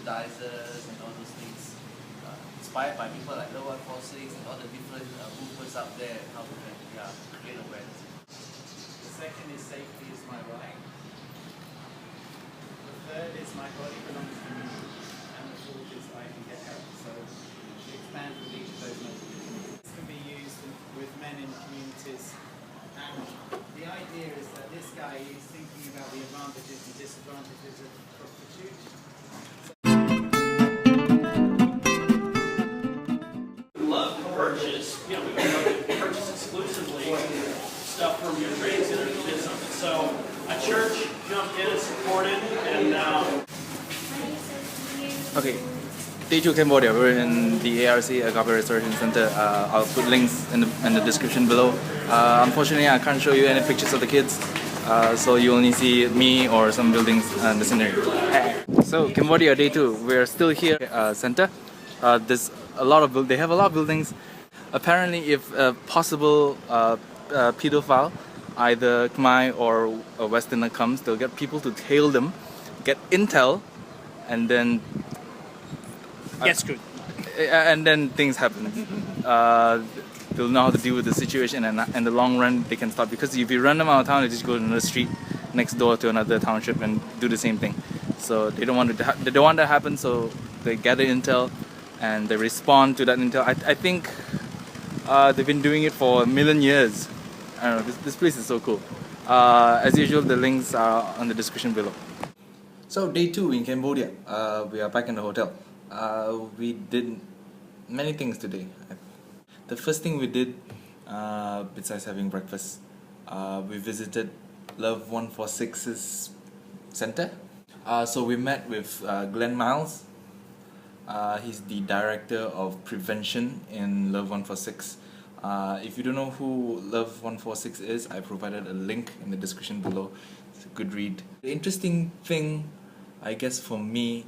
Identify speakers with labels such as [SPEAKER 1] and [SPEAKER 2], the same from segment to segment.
[SPEAKER 1] merchandisers and all those things, inspired by people like Liber8 and all the different movements out there and how we can create awareness.
[SPEAKER 2] The second is safety is my right. The third is my body belongs to me. And the fourth is I can get help. So we expand with each of those motivations. This can be used with men in communities. And the idea is that this guy is thinking about the advantages and disadvantages of prostitution.
[SPEAKER 3] We love to purchase, we love to purchase exclusively stuff from your trade centers or something. So a church jumped in and supported, and
[SPEAKER 4] Okay, day 2 Cambodia. We're in the ARC Agape Restoration Center. I'll put links in the description below. Unfortunately, I can't show you any pictures of the kids, so you only see me or some buildings and the scenery. So Cambodia day 2. We're still here center. There's a lot of they have a lot of buildings. Apparently, if a possible pedophile, either Khmer or a Westerner comes, they'll get people to tail them, get intel, and then
[SPEAKER 3] get screwed.
[SPEAKER 4] And then things happen. They'll know how to deal with the situation, and in the long run they can stop. Because if you run them out of town, they just go to another street next door to another township and do the same thing. So they don't want they don't want that to happen. So they gather intel and they respond to that intel. I think they've been doing it for 1,000,000 years. I don't know. This place is so cool. As usual, the links are on the description below. So day 2 in Cambodia. We are back in the hotel. We did many things today. The first thing we did, besides having breakfast, we visited Liber8's center. So we met with Glenn Miles. He's the director of prevention in Liber8. If you don't know who Liber8 is, I provided a link in the description below. It's a good read. The interesting thing, I guess for me,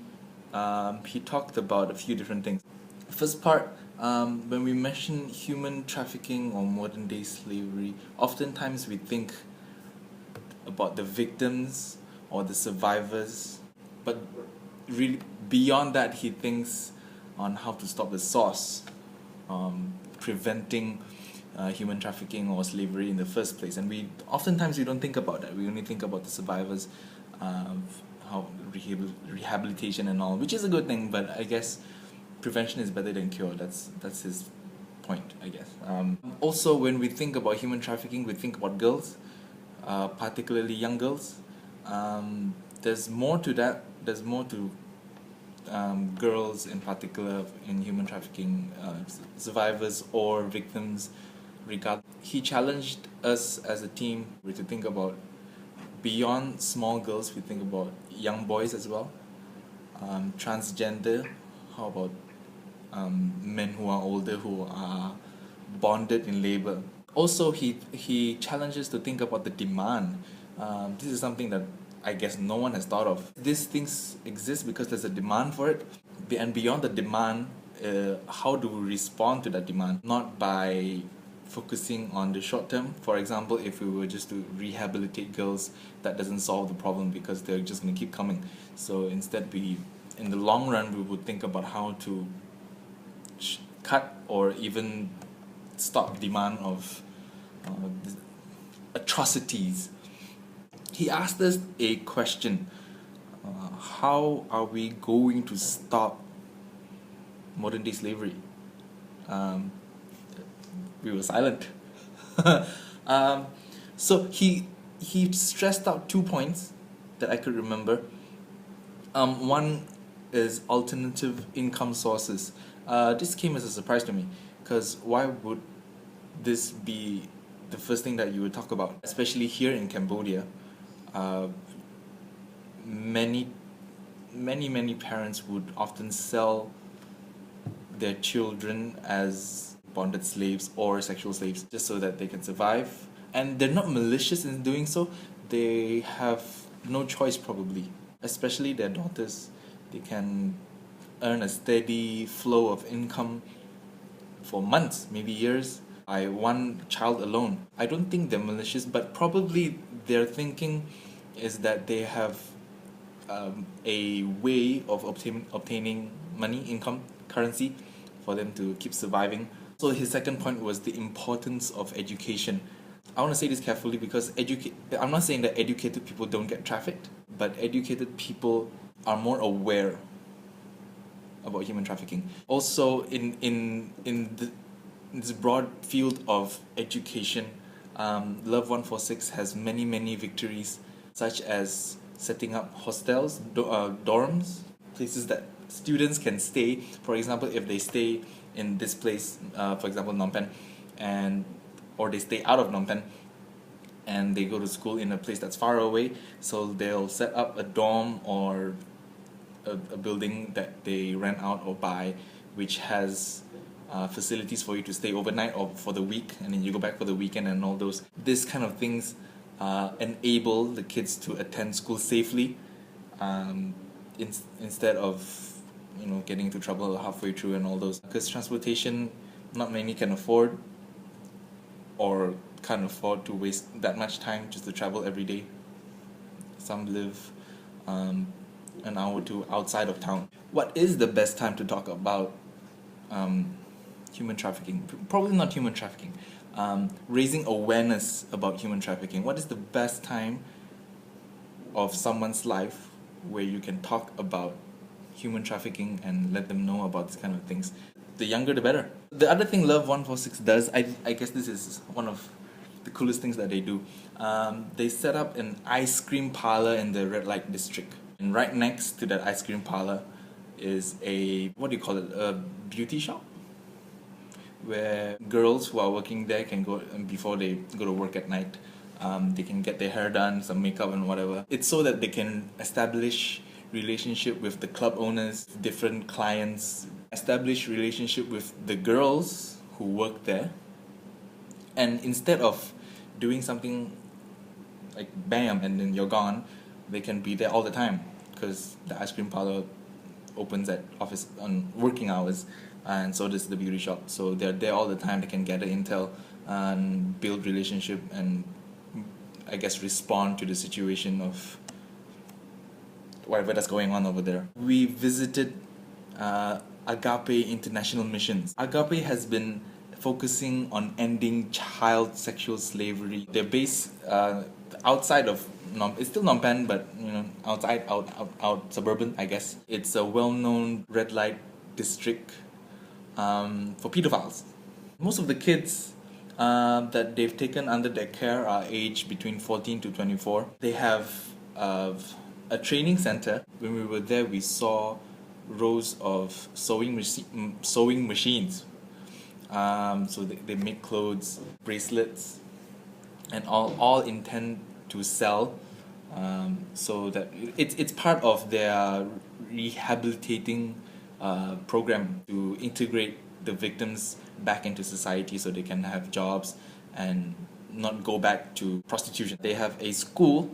[SPEAKER 4] he talked about a few different things. First part, when we mention human trafficking or modern day slavery, oftentimes we think about the victims or the survivors, but really beyond that he thinks on how to stop the source, preventing human trafficking or slavery in the first place. And oftentimes we don't think about that. We only think about the survivors, how rehabilitation and all, which is a good thing, but I guess prevention is better than cure. That's his point, I guess. Also, when we think about human trafficking, we think about girls, particularly young girls. There's more to that. There's more to girls in particular in human trafficking, survivors or victims, regardless. He challenged us as a team to think about beyond small girls. We think about young boys as well, transgender. How about men who are older, who are bonded in labor? Also, he challenges to think about the demand. This is something that I guess no one has thought of. These things exist because there's a demand for it, and beyond the demand, how do we respond to that demand? Not by focusing on the short term. For example, if we were just to rehabilitate girls, that doesn't solve the problem because they're just going to keep coming. So instead, in the long run, we would think about how to cut or even stop demand of atrocities. He asked us a question: how are we going to stop modern day slavery? We were silent. So he stressed out 2 points that I could remember. One is alternative income sources. This came as a surprise to me, because why would this be the first thing that you would talk about? Especially here in Cambodia, many parents would often sell their children as bonded slaves or sexual slaves just so that they can survive. And they're not malicious in doing so. They have no choice probably, especially their daughters. They can earn a steady flow of income for months, maybe years, by one child alone. I don't think they're malicious, but probably their thinking is that they have a way of obtaining money, income, currency, for them to keep surviving. So his second point was the importance of education. I want to say this carefully because I'm not saying that educated people don't get trafficked, but educated people are more aware about human trafficking. Also, in this broad field of education, Love 146 has many victories, such as setting up hostels, dorms, places that students can stay. For example, if they stay in this place, for example, Phnom Penh, or they stay out of Phnom Penh, and they go to school in a place that's far away, so they'll set up a dorm or a building that they rent out or buy, which has facilities for you to stay overnight or for the week, and then you go back for the weekend and all those. This kind of things enable the kids to attend school safely, instead of getting into trouble halfway through and all those. Because transportation, not many can afford or can't afford to waste that much time just to travel every day. Some live an hour or two outside of town. What is the best time to talk about human trafficking? Probably not human trafficking. Raising awareness about human trafficking. What is the best time of someone's life where you can talk about human trafficking and let them know about these kind of things? The younger the better. The other thing Love 146 does, I guess this is one of the coolest things that they do. They set up an ice cream parlor in the red light district. And right next to that ice cream parlor is a beauty shop, where girls who are working there can go, before they go to work at night, they can get their hair done, some makeup and whatever. It's so that they can establish relationship with the club owners, different clients, establish relationship with the girls who work there. And instead of doing something like bam and then you're gone, they can be there all the time, because the ice cream parlor opens at office on working hours, and so does the beauty shop. So they're there all the time. They can gather intel and build relationship and, I guess, respond to the situation of whatever that's going on over there. We visited Agape International Missions. Agape has been focusing on ending child sexual slavery. They're based outside of it's still Phnom Penh, but outside, out suburban, I guess. It's a well-known red light district for pedophiles. Most of the kids that they've taken under their care are aged between 14 to 24. They have a training center. When we were there, we saw rows of sewing machines. So they make clothes, bracelets, and all intend to sell. So that it's part of their rehabilitating program to integrate the victims back into society so they can have jobs and not go back to prostitution. They have a school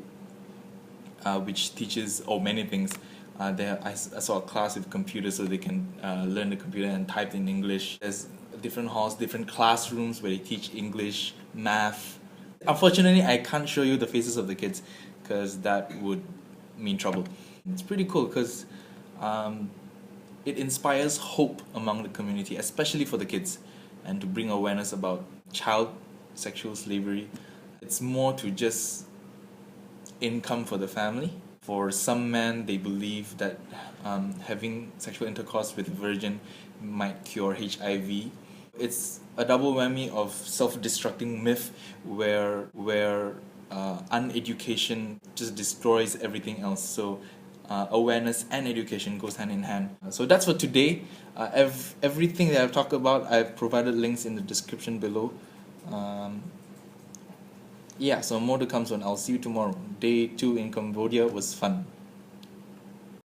[SPEAKER 4] which teaches many things. I saw a class with computers so they can learn the computer and type in English. There's different halls, different classrooms where they teach English, math. Unfortunately, I can't show you the faces of the kids because that would mean trouble. It's pretty cool because it inspires hope among the community, especially for the kids, and to bring awareness about child sexual slavery. It's more to just income for the family. For some men, they believe that having sexual intercourse with a virgin might cure HIV. It's a double whammy of self-destructing myth where uneducation just destroys everything else. So awareness and education goes hand in hand. So that's for today. Everything that I've talked about, I've provided links in the description below. So more to come soon. I'll see you tomorrow. Day 2 in Cambodia was fun.